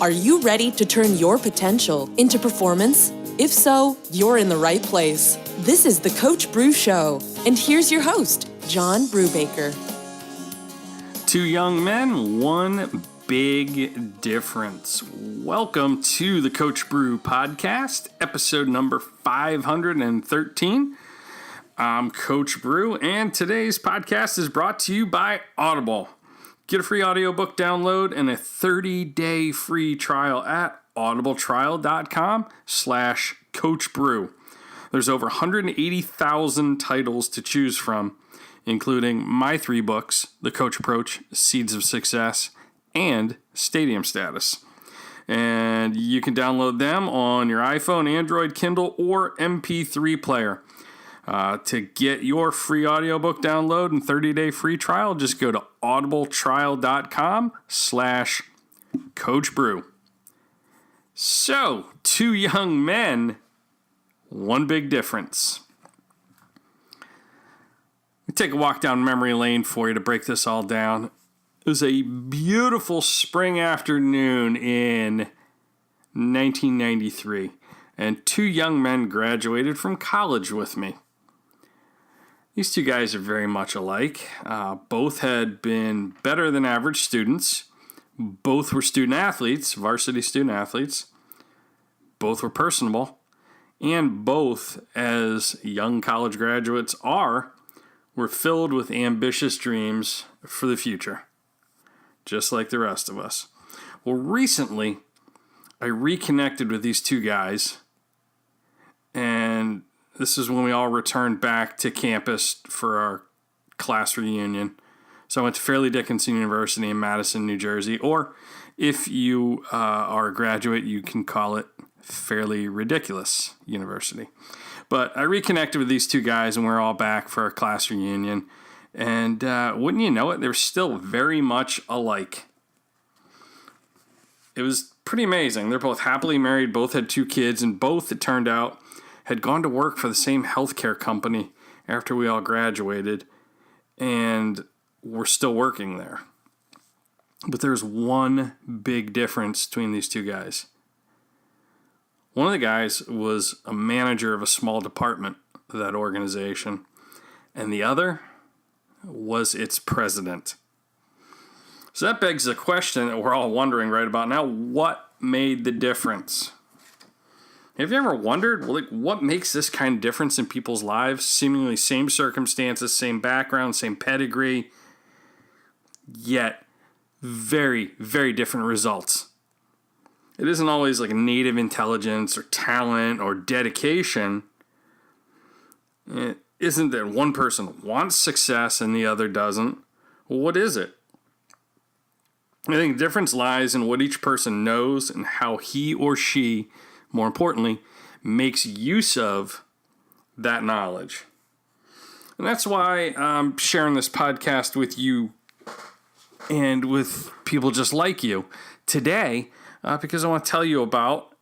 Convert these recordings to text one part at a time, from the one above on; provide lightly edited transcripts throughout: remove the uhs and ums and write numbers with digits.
Are you ready to turn your potential into performance? If so, you're in the right place. This is the Coach Bru Show, and here's your host, John Brubaker. Two young men, one big difference. Welcome to the Coach Bru Podcast, episode number 513. I'm Coach Bru, and today's podcast is brought to you by Audible. Get a free audiobook download and a 30-day free trial at audibletrial.com/coachbrew. There's over 180,000 titles to choose from, including my three books, The Coach Approach, Seeds of Success, and Stadium Status. And you can download them on your iPhone, Android, Kindle, or MP3 player. To get your free audiobook download and 30-day free trial, just go to audibletrial.com/coachbrew. So, two young men, one big difference. Let me take a walk down memory lane for you to break this all down. It was a beautiful spring afternoon in 1993, and two young men graduated from college with me. These two guys are very much alike. Both had been better than average students. Both were student athletes, varsity student athletes. Both were personable. And both, as young college graduates were filled with ambitious dreams for the future, just like the rest of us. Well, recently, I reconnected with these two guys, and this is when we all returned back to campus for our class reunion. So I went to Fairleigh Dickinson University in Madison, New Jersey, or if you are a graduate, you can call it Fairly Ridiculous University. But I reconnected with these two guys, and we're all back for our class reunion. And wouldn't you know it, they're still very much alike. It was pretty amazing. They're both happily married, both had two kids, and both, it turned out, had gone to work for the same healthcare company after we all graduated, and were still working there. But there's one big difference between these two guys. One of the guys was a manager of a small department of that organization, and the other was its president. So that begs the question that we're all wondering right about now: what made the difference? Have you ever wondered, what makes this kind of difference in people's lives? Seemingly same circumstances, same background, same pedigree, yet very, very different results. It isn't always like native intelligence or talent or dedication. It isn't that one person wants success and the other doesn't. Well, what is it? I think the difference lies in what each person knows and how he or she, more importantly, makes use of that knowledge. And that's why I'm sharing this podcast with you and with people just like you today, because I want to tell you about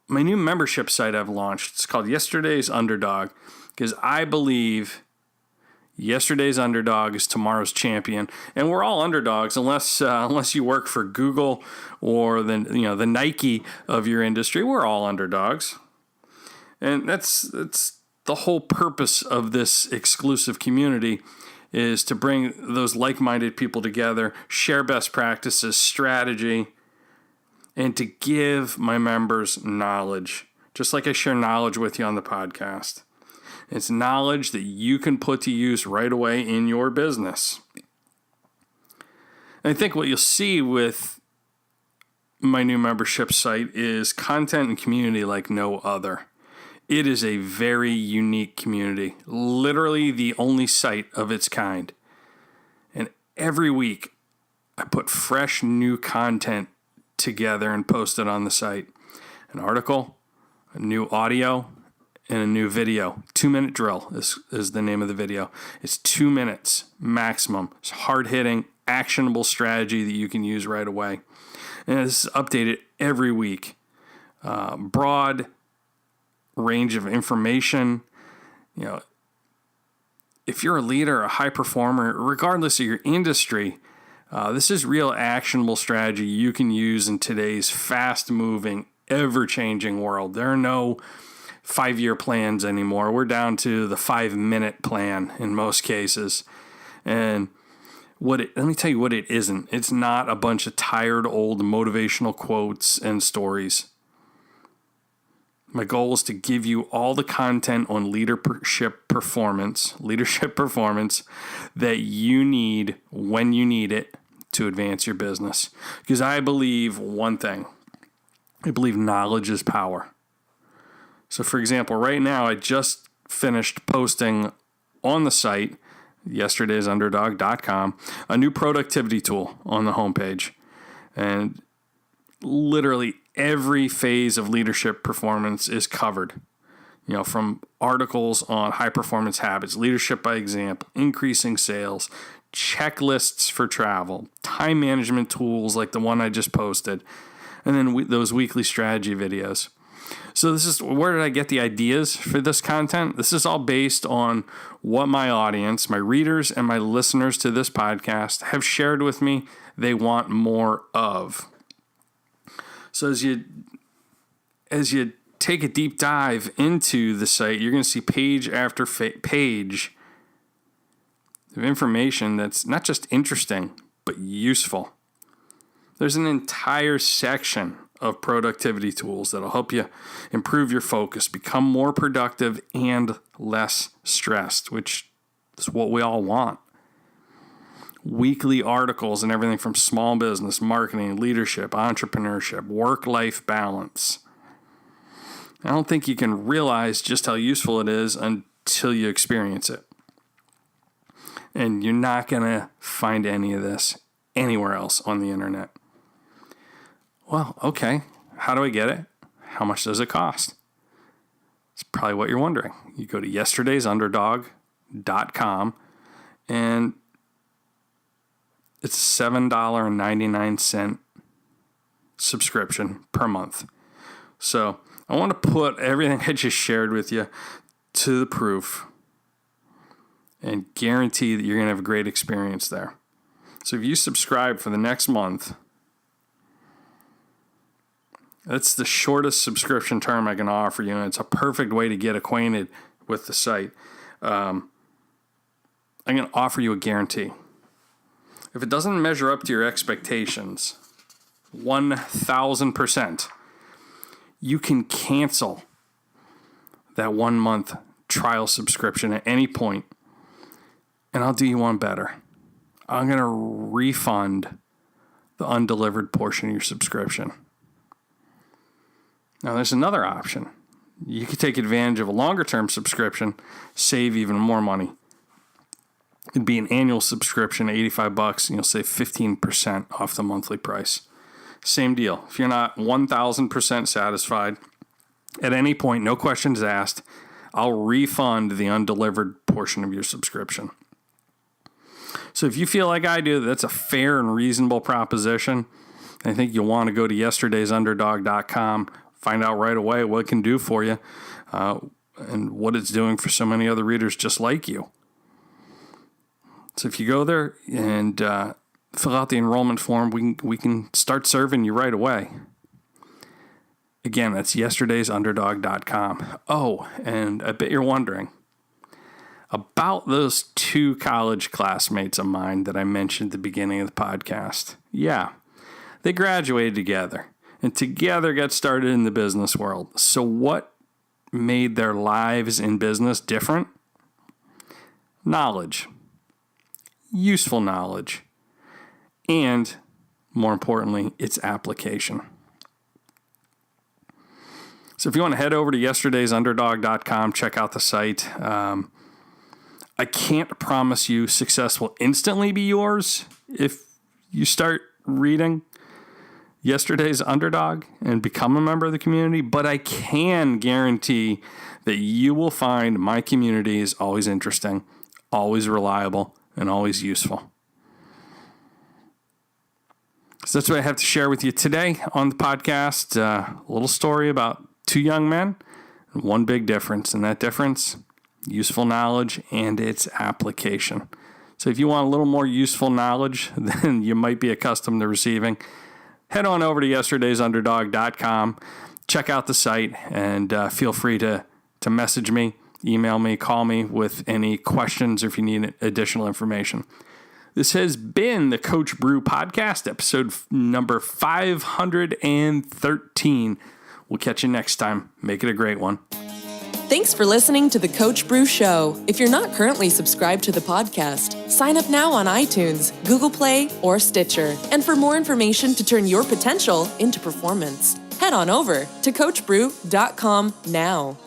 my new membership site I've launched. It's called Yesterday's Underdog, because I believe yesterday's underdog is tomorrow's champion, and we're all underdogs unless you work for Google or the Nike of your industry. We're all underdogs, and that's the whole purpose of this exclusive community, is to bring those like-minded people together, share best practices, strategy, and to give my members knowledge, just like I share knowledge with you on the podcast. It's knowledge that you can put to use right away in your business. And I think what you'll see with my new membership site is content and community like no other. It is a very unique community, literally the only site of its kind. And every week, I put fresh new content together and post it on the site. An article, a new audio, and a new video. 2-minute drill is the name of the video. It's 2 minutes maximum. It's hard-hitting, actionable strategy that you can use right away. And it's updated every week. Broad range of information. If you're a leader, a high performer, regardless of your industry, This is real actionable strategy you can use in today's fast-moving, ever-changing world. There are no 5-year plans anymore. We're down to the 5-minute plan in most cases. And let me tell you what it isn't. It's not a bunch of tired old motivational quotes and stories. My goal is to give you all the content on leadership performance that you need when you need it to advance your business. Because I believe one thing. I believe knowledge is power. So for example, right now I just finished posting on the site, yesterdaysunderdog.com, a new productivity tool on the homepage. And literally every phase of leadership performance is covered. From articles on high performance habits, leadership by example, increasing sales, checklists for travel, time management tools like the one I just posted, and then those weekly strategy videos. So this is where did I get the ideas for this content? This is all based on what my audience, my readers and my listeners to this podcast have shared with me they want more of. So as you take a deep dive into the site, you're going to see page after page of information that's not just interesting, but useful. There's an entire section of productivity tools that'll help you improve your focus, become more productive and less stressed, which is what we all want. Weekly articles and everything from small business, marketing, leadership, entrepreneurship, work-life balance. I don't think you can realize just how useful it is until you experience it. And you're not going to find any of this anywhere else on the internet. Well, okay, how do I get it? How much does it cost? It's probably what you're wondering. You go to yesterdaysunderdog.com and it's $7.99 subscription per month. So I want to put everything I just shared with you to the proof and guarantee that you're going to have a great experience there. So if you subscribe for the next month, that's the shortest subscription term I can offer you, and it's a perfect way to get acquainted with the site. I'm going to offer you a guarantee. If it doesn't measure up to your expectations, 1,000%, you can cancel that 1-month trial subscription at any point, and I'll do you one better. I'm going to refund the undelivered portion of your subscription. Now, there's another option. You could take advantage of a longer-term subscription, save even more money. It'd be an annual subscription, $85, and you'll save 15% off the monthly price. Same deal. If you're not 1,000% satisfied, at any point, no questions asked, I'll refund the undelivered portion of your subscription. So if you feel like I do, that's a fair and reasonable proposition. I think you'll want to go to yesterdaysunderdog.com, find out right away what it can do for you and what it's doing for so many other readers just like you. So if you go there and fill out the enrollment form, we can start serving you right away. Again, that's yesterdaysunderdog.com. Oh, and I bet you're wondering about those 2 college classmates of mine that I mentioned at the beginning of the podcast. Yeah, they graduated together and together got started in the business world. So what made their lives in business different? Knowledge. Useful knowledge. And, more importantly, its application. So if you want to head over to yesterdaysunderdog.com, check out the site. I can't promise you success will instantly be yours if you start reading Yesterday's Underdog and become a member of the community, but I can guarantee that you will find my community is always interesting, always reliable, and always useful. So that's what I have to share with you today on the podcast. A little story about 2 young men and one big difference, and that difference, useful knowledge and its application. So if you want a little more useful knowledge than you might be accustomed to receiving, head on over to yesterdaysunderdog.com, check out the site, and feel free to message me, email me, call me with any questions or if you need additional information. This has been the Coach Brew Podcast, episode number 513. We'll catch you next time. Make it a great one. Thanks for listening to the Coach Brew Show. If you're not currently subscribed to the podcast, sign up now on iTunes, Google Play, or Stitcher. And for more information to turn your potential into performance, head on over to coachbrew.com now.